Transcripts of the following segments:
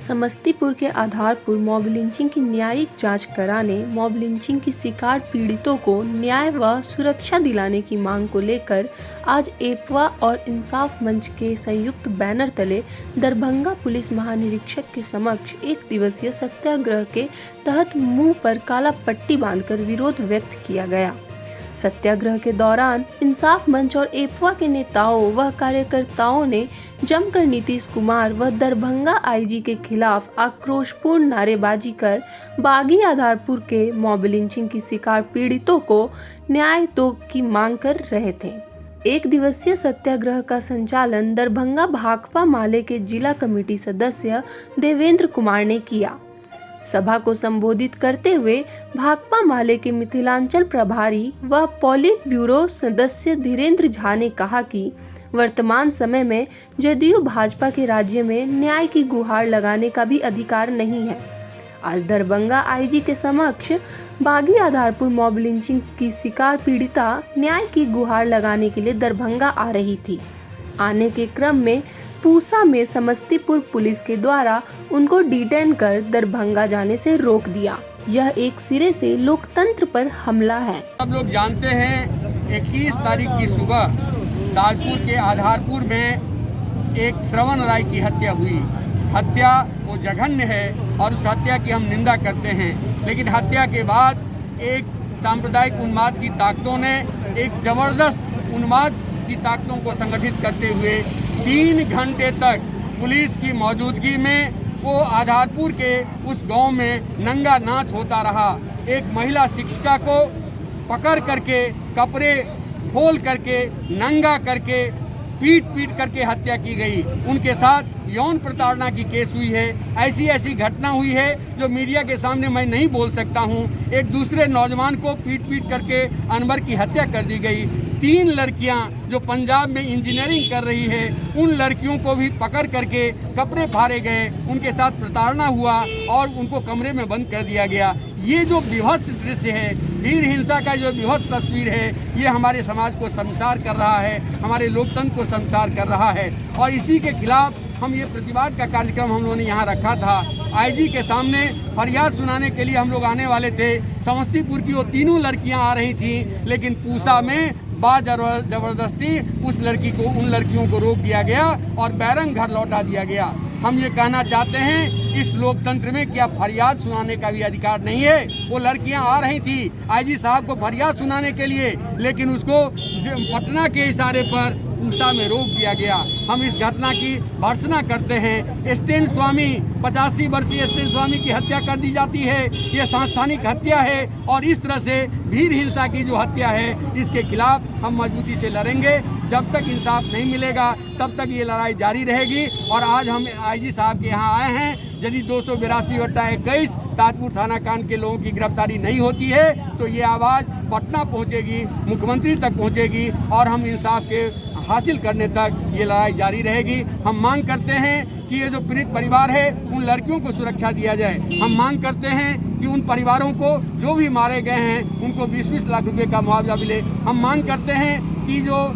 समस्तीपुर के Adharpur mob lynching की न्यायिक जांच कराने, मॉब लिंचिंग की शिकार पीड़ितों को न्याय व सुरक्षा दिलाने की मांग को लेकर आज एपवा और इंसाफ मंच के संयुक्त बैनर तले दरभंगा पुलिस महानिरीक्षक के समक्ष एक दिवसीय सत्याग्रह के तहत मुंह पर काला पट्टी बांधकर विरोध व्यक्त किया गया। सत्याग्रह के दौरान इंसाफ मंच और एपवा के नेताओं व कार्यकर्ताओं ने जमकर नीतीश कुमार व दरभंगा आईजी के खिलाफ आक्रोशपूर्ण नारेबाजी कर बागी आधारपुर के मॉब लिंचिंग की शिकार पीड़ितों को न्याय दो की मांग कर रहे थे। एक दिवसीय सत्याग्रह का संचालन दरभंगा भाकपा माले के जिला कमेटी सदस्य देवेंद्र कुमार ने किया। सभा को संबोधित करते हुए भाकपा माले के मिथिलांचल प्रभारी व पॉलिट ब्यूरो सदस्य धीरेन्द्र झा ने कहा कि वर्तमान समय में जदयू भाजपा के राज्य में न्याय की गुहार लगाने का भी अधिकार नहीं है। आज दरभंगा आईजी के समक्ष बागी आधारपुर मॉब लिंचिंग की शिकार पीड़िता न्याय की गुहार लगाने के लिए दरभंगा आ रही थी। आने के क्रम में पूसा में समस्तीपुर पुलिस के द्वारा उनको डिटेन कर दरभंगा जाने से रोक दिया। यह एक सिरे से लोकतंत्र पर हमला है। सब लोग जानते हैं 21 तारीख की सुबह ताजपुर के आधारपुर में एक श्रवण राय की हत्या हुई। हत्या वो जघन्य है और उस हत्या की हम निंदा करते हैं, लेकिन हत्या के बाद एक सांप्रदायिक उन्माद की ताकतों ने एक जबरदस्त उन्माद की ताकतों को संगठित करते हुए 3 घंटे तक पुलिस की मौजूदगी में वो आधारपुर के उस गांव में नंगा नाच होता रहा। एक महिला शिक्षिका को पकड़ करके कपड़े खोल करके नंगा करके पीट करके हत्या की गई। उनके साथ यौन प्रताड़ना की केस हुई है। ऐसी घटना हुई है जो मीडिया के सामने मैं नहीं बोल सकता हूं। एक दूसरे नौजवान को पीट करके अनवर की हत्या कर दी गई। 3 लड़कियां जो पंजाब में इंजीनियरिंग कर रही है, उन लड़कियों को भी पकड़ करके कपड़े फाड़े गए, उनके साथ प्रताड़ना हुआ और उनको कमरे में बंद कर दिया गया। ये जो विभत्स दृश्य है, वीर हिंसा का जो विभत्स तस्वीर है, ये हमारे समाज को शर्मसार कर रहा है, हमारे लोकतंत्र को शर्मसार कर रहा है। और इसी के खिलाफ हम ये प्रतिवाद का कार्यक्रम हम लोगों ने यहाँ रखा था। आईजी के सामने फरियाद सुनाने के लिए हम लोग आने वाले थे। समस्तीपुर की वो 3 लड़कियाँ आ रही थी, लेकिन पूसा में जबरदस्ती उन लड़कियों को रोक दिया गया और बैरंग घर लौटा दिया गया। हम ये कहना चाहते हैं, इस लोकतंत्र में क्या फरियाद सुनाने का भी अधिकार नहीं है? वो लड़कियां आ रही थी आईजी साहब को फरियाद सुनाने के लिए, लेकिन उसको पटना के इशारे पर पूसा में रोक दिया गया। हम इस घटना की भर्त्सना करते हैं। स्टैन स्वामी 85 वर्षीय स्टैन स्वामी की हत्या कर दी जाती है। ये सांस्थानिक हत्या है और इस तरह से वीर हिंसा की जो हत्या है, इसके खिलाफ हम मजबूती से लड़ेंगे। जब तक इंसाफ नहीं मिलेगा तब तक ये लड़ाई जारी रहेगी। और आज हम आईजी साहब के यहाँ आए हैं। यदि 282/21 ताजपुर थाना कांड के लोगों की गिरफ्तारी नहीं होती है तो ये आवाज़ पटना पहुँचेगी, मुख्यमंत्री तक पहुँचेगी और हम इंसाफ के हासिल करने तक ये लड़ाई जारी रहेगी। हम मांग करते हैं कि ये जो पीड़ित परिवार है, उन लड़कियों को सुरक्षा दिया जाए। हम मांग करते हैं कि उन परिवारों को जो भी मारे गए हैं उनको 20-20 लाख रुपए का मुआवजा मिले। हम मांग करते हैं कि जो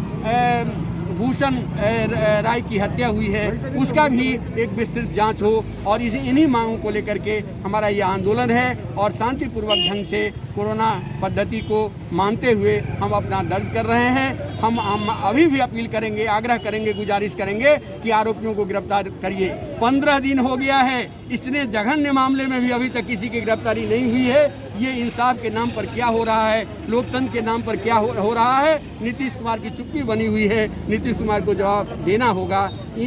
भूषण राय की हत्या हुई है उसका भी एक विस्तृत जांच हो। और इन्हीं मांगों को लेकर के हमारा ये आंदोलन है और शांतिपूर्वक ढंग से कोरोना पद्धति को मानते हुए हम अपना दर्ज कर रहे हैं। हम अभी भी अपील करेंगे, आग्रह करेंगे, गुजारिश करेंगे कि आरोपियों को गिरफ्तार करिए। 15 दिन हो गया है, इसने जघन्य मामले में भी अभी तक किसी की गिरफ्तारी नहीं हुई है। ये इंसाफ के नाम पर क्या हो रहा है, लोकतंत्र के नाम पर क्या हो रहा है? नीतीश कुमार की चुप्पी बनी हुई है। नीतीश कुमार को जवाब देना होगा।